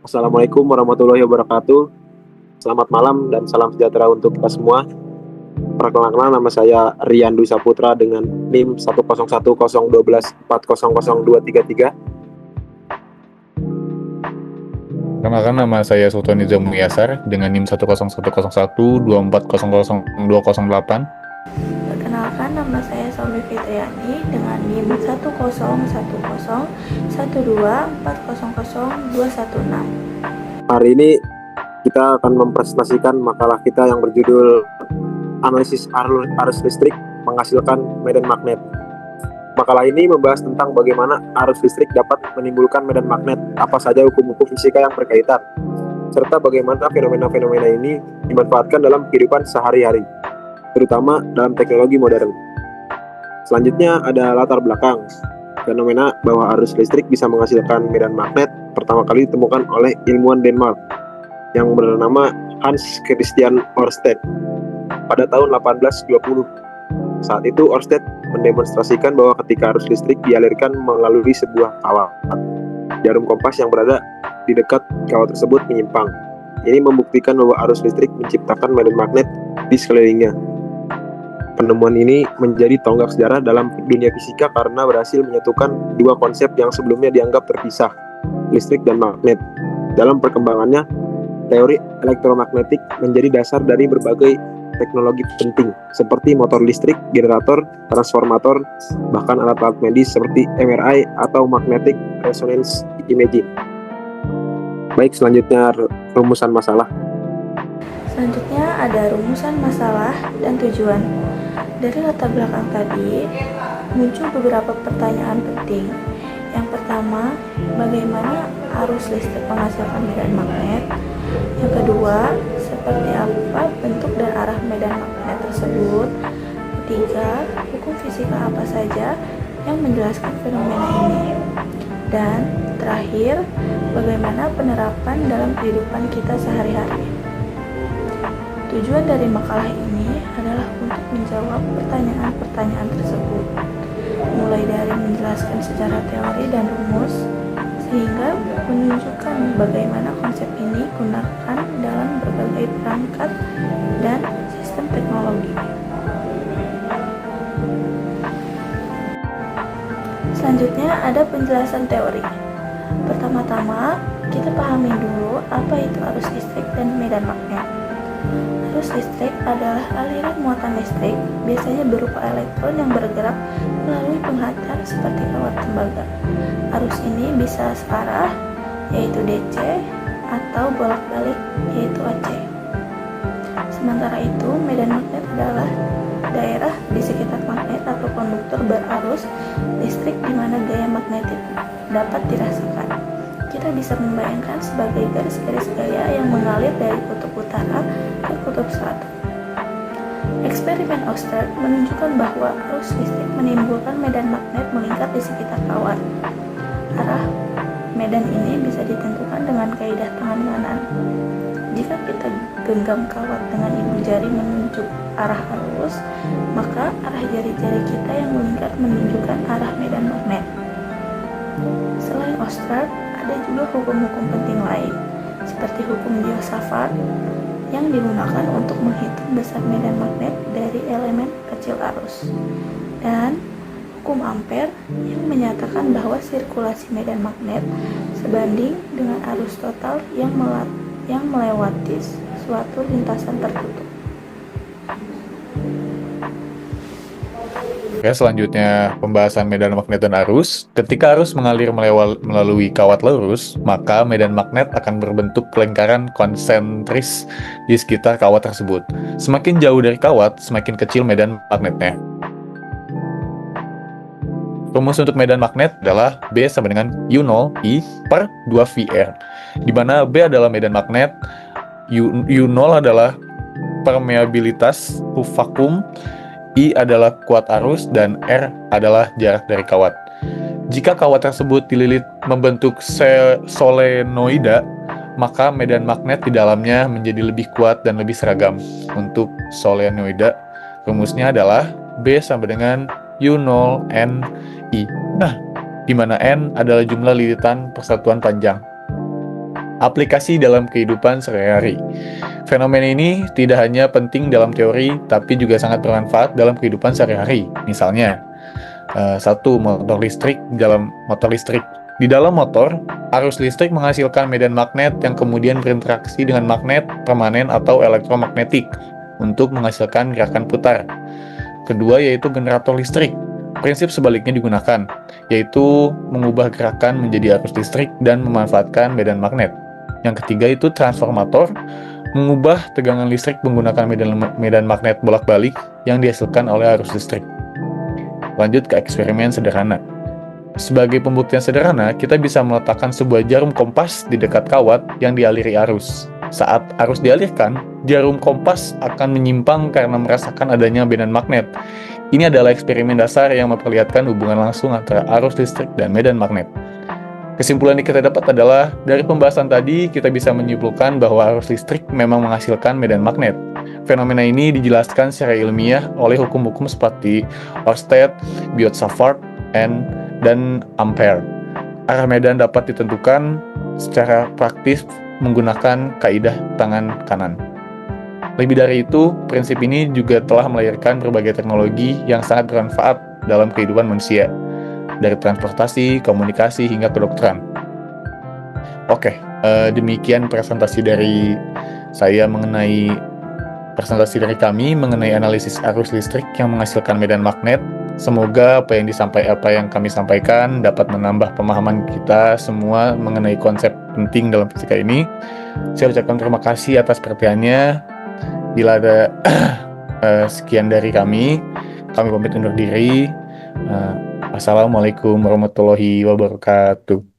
Assalamualaikum warahmatullahi wabarakatuh. Selamat malam dan salam sejahtera untuk kita semua. Perkenalkan, nama saya Rian Dwi Saputra dengan NIM 1010112400233. Perkenalkan, nama saya Sultan Nizamu Yasar dengan NIM 10112400208. Perkenalkan, nama saya Salmi Fitriani dengan NIM 1010112400216. Hari ini kita akan mempresentasikan makalah kita yang berjudul Analisis Arus Listrik Menghasilkan Medan Magnet. Makalah ini membahas tentang bagaimana arus listrik dapat menimbulkan medan magnet, apa saja hukum-hukum fisika yang berkaitan, serta bagaimana fenomena-fenomena ini dimanfaatkan dalam kehidupan sehari-hari, terutama dalam teknologi modern. Selanjutnya ada latar belakang. Fenomena bahwa arus listrik bisa menghasilkan medan magnet pertama kali ditemukan oleh ilmuwan Denmark yang bernama Hans Christian Ørsted pada tahun 1820. Saat itu Ørsted mendemonstrasikan bahwa ketika arus listrik dialirkan melalui sebuah kawat, jarum kompas yang berada di dekat kawat tersebut menyimpang. Ini membuktikan bahwa arus listrik menciptakan medan magnet di sekelilingnya. Penemuan ini menjadi tonggak sejarah dalam dunia fisika karena berhasil menyatukan dua konsep yang sebelumnya dianggap terpisah, listrik dan magnet. Dalam perkembangannya, teori elektromagnetik menjadi dasar dari berbagai teknologi penting seperti motor listrik, generator, transformator, bahkan alat-alat medis seperti MRI atau magnetic resonance imaging. Baik, selanjutnya rumusan masalah. Selanjutnya ada rumusan masalah dan tujuan. Dari latar belakang tadi, muncul beberapa pertanyaan penting. Yang pertama, bagaimana arus listrik menghasilkan medan magnet? Yang kedua, seperti apa bentuk dan arah medan magnet tersebut? Ketiga, hukum fisika apa saja yang menjelaskan fenomena ini? Dan terakhir, bagaimana penerapan dalam kehidupan kita sehari-hari? Tujuan dari makalah ini adalah untuk menjawab pertanyaan-pertanyaan tersebut, mulai dari menjelaskan secara teori dan rumus, sehingga menunjukkan bagaimana konsep ini digunakan dalam berbagai perangkat dan sistem teknologi. Selanjutnya ada penjelasan teori. Pertama-tama, kita pahami dulu apa itu arus listrik dan medan magnet. Arus listrik adalah aliran muatan listrik, biasanya berupa elektron yang bergerak melalui penghantar seperti kawat tembaga. Arus ini bisa searah, yaitu DC, atau bolak-balik, yaitu AC. Sementara itu, medan magnet adalah daerah di sekitar magnet atau konduktor berarus listrik di mana gaya magnetik dapat dirasakan. Kita bisa membayangkan sebagai garis-garis gaya yang mengalir dari kutub utara ke kutub selatan. Eksperimen Ørsted menunjukkan bahwa arus listrik menimbulkan medan magnet melingkar di sekitar kawat. Arah medan ini bisa ditentukan dengan kaidah tangan kanan. Jika kita genggam kawat dengan ibu jari menunjuk arah arus, maka arah jari-jari kita yang melingkar menunjukkan arah medan magnet. Selain Ørsted, ada juga hukum-hukum penting lain, seperti hukum Biot-Savart yang digunakan untuk menghitung besar medan magnet dari elemen kecil arus, dan hukum Ampere yang menyatakan bahwa sirkulasi medan magnet sebanding dengan arus total yang melewati suatu lintasan tertutup. Oke, selanjutnya pembahasan medan magnet dan arus. Ketika arus mengalir melalui kawat lurus, maka medan magnet akan berbentuk lingkaran konsentris di sekitar kawat tersebut. Semakin jauh dari kawat, semakin kecil medan magnetnya. Rumus untuk medan magnet adalah B sama dengan U0 I per 2VR, di mana B adalah medan magnet, U0 adalah permeabilitas vakum, I adalah kuat arus, dan R adalah jarak dari kawat. Jika kawat tersebut dililit membentuk solenoida, maka medan magnet di dalamnya menjadi lebih kuat dan lebih seragam. Untuk solenoida, rumusnya adalah B sama dengan U0 N I. Nah, di mana N adalah jumlah lilitan persatuan panjang. aplikasi dalam kehidupan sehari-hari. Fenomena ini tidak hanya penting dalam teori, tapi juga sangat bermanfaat dalam kehidupan sehari-hari. Misalnya, satu, motor listrik. Di dalam motor, arus listrik menghasilkan medan magnet yang kemudian berinteraksi dengan magnet permanen atau elektromagnetik untuk menghasilkan gerakan putar. Kedua, yaitu generator listrik. Prinsip sebaliknya digunakan, yaitu mengubah gerakan menjadi arus listrik dan memanfaatkan medan magnet. Yang ketiga itu transformator, mengubah tegangan listrik menggunakan medan magnet bolak-balik yang dihasilkan oleh arus listrik. Lanjut ke eksperimen sederhana. Sebagai pembuktian sederhana, kita bisa meletakkan sebuah jarum kompas di dekat kawat yang dialiri arus. Saat arus dialirkan, jarum kompas akan menyimpang karena merasakan adanya medan magnet. Ini adalah eksperimen dasar yang memperlihatkan hubungan langsung antara arus listrik dan medan magnet. Kesimpulan yang kita dapat adalah, dari pembahasan tadi, kita bisa menyimpulkan bahwa arus listrik memang menghasilkan medan magnet. Fenomena ini dijelaskan secara ilmiah oleh hukum-hukum seperti Ørsted, Biot-Savart, dan Ampere. Arah medan dapat ditentukan secara praktis menggunakan kaidah tangan kanan. Lebih dari itu, prinsip ini juga telah melahirkan berbagai teknologi yang sangat bermanfaat dalam kehidupan manusia, dari transportasi, komunikasi, hingga kedokteran. Oke, demikian presentasi dari kami mengenai analisis arus listrik yang menghasilkan medan magnet. Semoga apa yang kami sampaikan dapat menambah pemahaman kita semua mengenai konsep penting dalam fisika ini. Saya ucapkan terima kasih atas perhatiannya. Bila ada sekian dari kami pamit undur diri. Assalamualaikum warahmatullahi wabarakatuh.